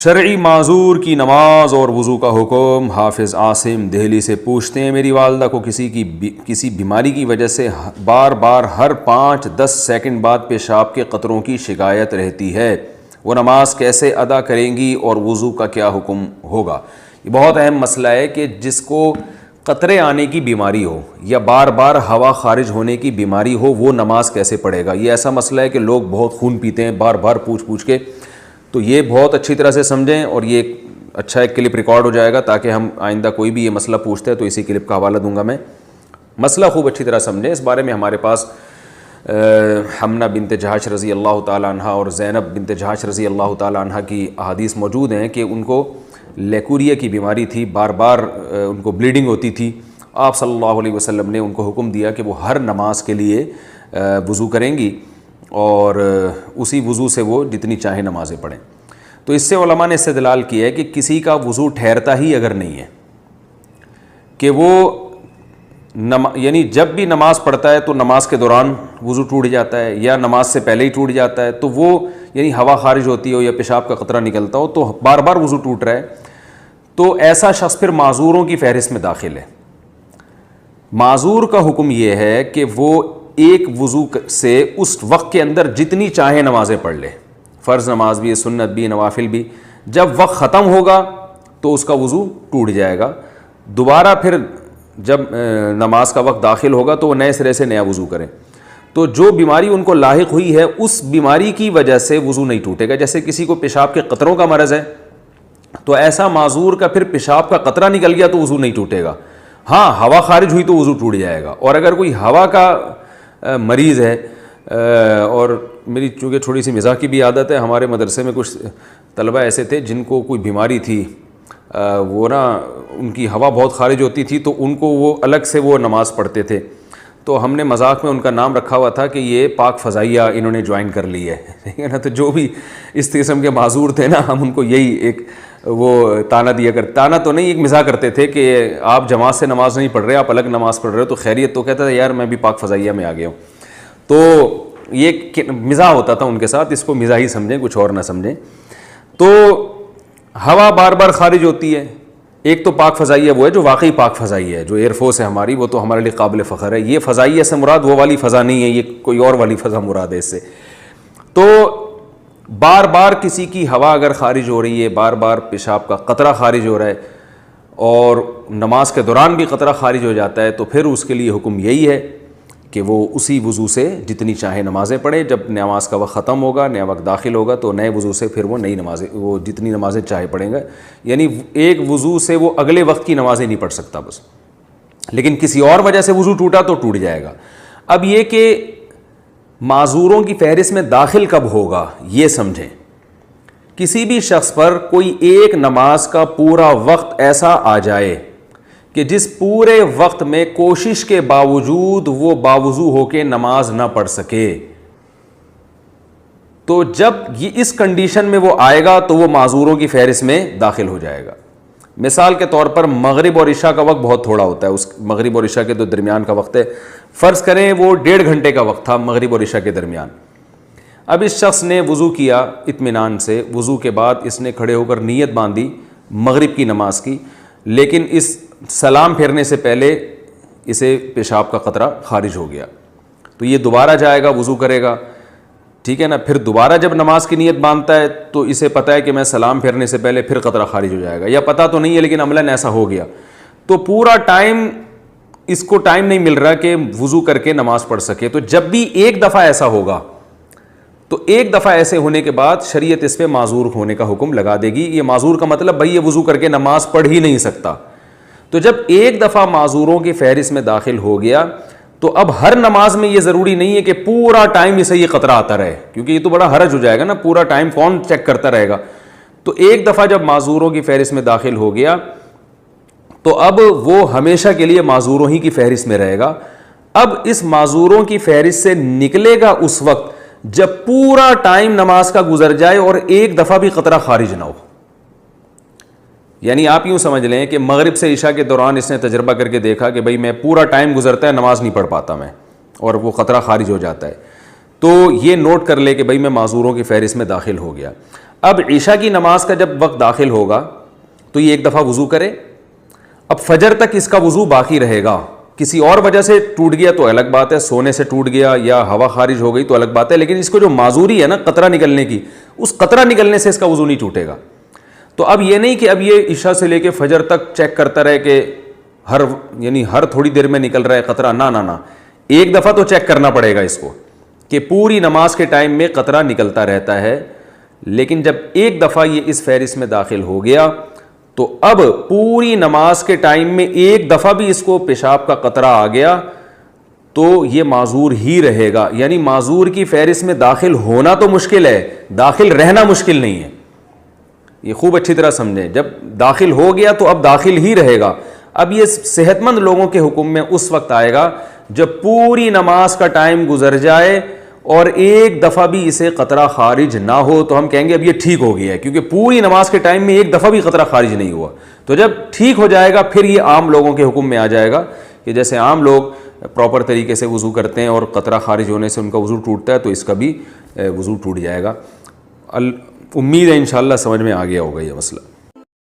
شرعی معذور کی نماز اور وضو کا حکم۔ حافظ عاصم دہلی سے پوچھتے ہیں، میری والدہ کو کسی بیماری کی وجہ سے بار بار ہر 5-10 سیکنڈ بعد پیشاب کے قطروں کی شکایت رہتی ہے، وہ نماز کیسے ادا کریں گی اور وضو کا کیا حکم ہوگا؟ یہ بہت اہم مسئلہ ہے کہ جس کو قطرے آنے کی بیماری ہو یا بار بار ہوا خارج ہونے کی بیماری ہو، وہ نماز کیسے پڑھے گا؟ یہ ایسا مسئلہ ہے کہ لوگ بہت خون پیتے ہیں بار بار پوچھ کے، تو یہ بہت اچھی طرح سے سمجھیں، اور یہ ایک کلپ ریکارڈ ہو جائے گا تاکہ ہم آئندہ کوئی بھی یہ مسئلہ پوچھتے ہیں تو اسی کلپ کا حوالہ دوں گا میں۔ مسئلہ خوب اچھی طرح سمجھیں۔ اس بارے میں ہمارے پاس حمنہ بنت جہش رضی اللہ تعالیٰ عنہ اور زینب بنت جہش رضی اللہ تعالیٰ عنہ کی احادیث موجود ہیں کہ ان کو لیکوریا کی بیماری تھی، بار بار ان کو بلیڈنگ ہوتی تھی۔ آپ صلی اللہ علیہ وسلم نے ان کو حکم دیا کہ وہ ہر نماز کے لیے وضو کریں گی اور اسی وضو سے وہ جتنی چاہیں نمازیں پڑھیں۔ تو اس سے علماء نے استدلال کیا ہے کہ کسی کا وضو ٹھہرتا ہی اگر نہیں ہے کہ وہ یعنی جب بھی نماز پڑھتا ہے تو نماز کے دوران وضو ٹوٹ جاتا ہے یا نماز سے پہلے ہی ٹوٹ جاتا ہے، تو وہ یعنی ہوا خارج ہوتی ہو یا پیشاب کا قطرہ نکلتا ہو تو بار بار وضو ٹوٹ رہا ہے، تو ایسا شخص پھر معذوروں کی فہرست میں داخل ہے۔ معذور کا حکم یہ ہے کہ وہ ایک وضو سے اس وقت کے اندر جتنی چاہے نمازیں پڑھ لے، فرض نماز بھی، سنت بھی، نوافل بھی۔ جب وقت ختم ہوگا تو اس کا وضو ٹوٹ جائے گا، دوبارہ پھر جب نماز کا وقت داخل ہوگا تو وہ نئے سرے سے نیا وضو کریں۔ تو جو بیماری ان کو لاحق ہوئی ہے اس بیماری کی وجہ سے وضو نہیں ٹوٹے گا۔ جیسے کسی کو پیشاب کے قطروں کا مرض ہے تو ایسا معذور کا پھر پیشاب کا قطرہ نکل گیا تو وضو نہیں ٹوٹے گا، ہاں ہوا خارج ہوئی تو وضو ٹوٹ جائے گا۔ اور اگر کوئی ہوا کا مریض ہے، اور میری چونکہ تھوڑی سی مزاح کی بھی عادت ہے، ہمارے مدرسے میں کچھ طلبہ ایسے تھے جن کو کوئی بیماری تھی، وہ ان کی ہوا بہت خارج ہوتی تھی تو ان کو وہ الگ سے وہ نماز پڑھتے تھے، تو ہم نے مذاق میں ان کا نام رکھا ہوا تھا کہ یہ پاک فضائیہ انہوں نے جوائن کر لی ہے، ٹھیک ہے نا۔ تو جو بھی اس قسم کے معذور تھے نا، ہم ان کو یہی ایک وہ تانا دیا کرتے، تانا تو نہیں، ایک مزاح کرتے تھے کہ آپ جماعت سے نماز نہیں پڑھ رہے، آپ الگ نماز پڑھ رہے ہو تو خیریت؟ تو کہتا تھا یار میں بھی پاک فضائیہ میں آ گیا ہوں۔ تو یہ مزاح ہوتا تھا ان کے ساتھ، اس کو مزاح ہی سمجھیں، کچھ اور نہ سمجھیں۔ تو ہوا بار بار خارج ہوتی ہے، ایک تو پاک فضائیہ وہ ہے جو واقعی پاک فضائیہ ہے، جو ایئر فورس ہے ہماری، وہ تو ہمارے لیے قابل فخر ہے۔ یہ فضائیہ سے مراد وہ والی فضا نہیں ہے، یہ کوئی اور والی فضا مراد ہے اس سے۔ تو بار بار کسی کی ہوا اگر خارج ہو رہی ہے، بار بار پیشاب کا قطرہ خارج ہو رہا ہے اور نماز کے دوران بھی قطرہ خارج ہو جاتا ہے، تو پھر اس کے لیے حکم یہی ہے کہ وہ اسی وضو سے جتنی چاہے نمازیں پڑھے۔ جب نماز کا وقت ختم ہوگا، نیا وقت داخل ہوگا تو نئے وضو سے پھر وہ نئی نمازیں، وہ جتنی نمازیں چاہے پڑھیں گا۔ یعنی ایک وضو سے وہ اگلے وقت کی نمازیں نہیں پڑھ سکتا بس، لیکن کسی اور وجہ سے وضو ٹوٹا تو ٹوٹ جائے گا۔ اب یہ کہ معذوروں کی فہرست میں داخل کب ہوگا یہ سمجھیں۔ کسی بھی شخص پر کوئی ایک نماز کا پورا وقت ایسا آ جائے کہ جس پورے وقت میں کوشش کے باوجود وہ باوضو ہو کے نماز نہ پڑھ سکے، تو جب یہ اس کنڈیشن میں وہ آئے گا تو وہ معذوروں کی فہرست میں داخل ہو جائے گا۔ مثال کے طور پر مغرب اور عشاء کا وقت بہت تھوڑا ہوتا ہے، اس مغرب اور عشاء کے تو درمیان کا وقت ہے، فرض کریں وہ 1.5 گھنٹے کا وقت تھا مغرب اور عشاء کے درمیان۔ اب اس شخص نے وضو کیا اطمینان سے، وضو کے بعد اس نے کھڑے ہو کر نیت باندھی مغرب کی نماز کی، لیکن اس سلام پھیرنے سے پہلے اسے پیشاب کا قطرہ خارج ہو گیا، تو یہ دوبارہ جائے گا، وضو کرے گا، ٹھیک ہے نا۔ پھر دوبارہ جب نماز کی نیت باندھتا ہے تو اسے پتہ ہے کہ میں سلام پھیرنے سے پہلے پھر قطرہ خارج ہو جائے گا، یا پتہ تو نہیں ہے لیکن عملاً ایسا ہو گیا، تو پورا ٹائم اس کو ٹائم نہیں مل رہا کہ وضو کر کے نماز پڑھ سکے۔ تو جب بھی ایک دفعہ ایسا ہوگا تو ایک دفعہ ایسے ہونے کے بعد شریعت اس پہ معذور ہونے کا حکم لگا دے گی۔ یہ معذور کا مطلب بھائی یہ وضو کر کے نماز پڑھ ہی نہیں سکتا۔ تو جب ایک دفعہ معذوروں کی فہرست میں داخل ہو گیا تو اب ہر نماز میں یہ ضروری نہیں ہے کہ پورا ٹائم اسے یہ قطرہ آتا رہے، کیونکہ یہ تو بڑا حرج ہو جائے گا نا، پورا ٹائم کون چیک کرتا رہے گا۔ تو ایک دفعہ جب معذوروں کی فہرست میں داخل ہو گیا تو اب وہ ہمیشہ کے لیے معذوروں ہی کی فہرست میں رہے گا۔ اب اس معذوروں کی فہرست سے نکلے گا اس وقت جب پورا ٹائم نماز کا گزر جائے اور ایک دفعہ بھی قطرہ خارج نہ ہو۔ یعنی آپ یوں سمجھ لیں کہ مغرب سے عشاء کے دوران اس نے تجربہ کر کے دیکھا کہ بھئی میں پورا ٹائم گزرتا ہے نماز نہیں پڑھ پاتا میں، اور وہ قطرہ خارج ہو جاتا ہے، تو یہ نوٹ کر لے کہ بھئی میں معذوروں کی فہرست میں داخل ہو گیا۔ اب عشاء کی نماز کا جب وقت داخل ہوگا تو یہ ایک دفعہ وضو کرے. اب فجر تک اس کا وضو باقی رہے گا. کسی اور وجہ سے ٹوٹ گیا تو الگ بات ہے, سونے سے ٹوٹ گیا یا ہوا خارج ہو گئی تو الگ بات ہے, لیکن اس کو جو معذوری ہے نا قطرہ نکلنے کی, اس قطرہ نکلنے سے اس کا وضو نہیں ٹوٹے گا. تو اب یہ نہیں کہ اب یہ عشاء سے لے کے فجر تک چیک کرتا رہے کہ ہر تھوڑی دیر میں نکل رہا ہے قطرہ. نہ ایک دفعہ تو چیک کرنا پڑے گا اس کو کہ پوری نماز کے ٹائم میں قطرہ نکلتا رہتا ہے. لیکن جب ایک دفعہ یہ اس فہرست میں داخل ہو گیا تو اب پوری نماز کے ٹائم میں ایک دفعہ بھی اس کو پیشاب کا قطرہ آ گیا تو یہ معذور ہی رہے گا. یعنی معذور کی فہرست میں داخل ہونا تو مشکل ہے, داخل رہنا مشکل نہیں ہے. یہ خوب اچھی طرح سمجھیں, جب داخل ہو گیا تو اب داخل ہی رہے گا. اب یہ صحت مند لوگوں کے حکم میں اس وقت آئے گا جب پوری نماز کا ٹائم گزر جائے اور ایک دفعہ بھی اسے قطرہ خارج نہ ہو تو ہم کہیں گے اب یہ ٹھیک ہو گیا ہے, کیونکہ پوری نماز کے ٹائم میں ایک دفعہ بھی قطرہ خارج نہیں ہوا. تو جب ٹھیک ہو جائے گا پھر یہ عام لوگوں کے حکم میں آ جائے گا کہ جیسے عام لوگ پراپر طریقے سے وضو کرتے ہیں اور قطرہ خارج ہونے سے ان کا وضو ٹوٹتا ہے تو اس کا بھی وضو ٹوٹ جائے گا. امید ہے انشاءاللہ سمجھ میں آ گیا ہوگا یہ مسئلہ.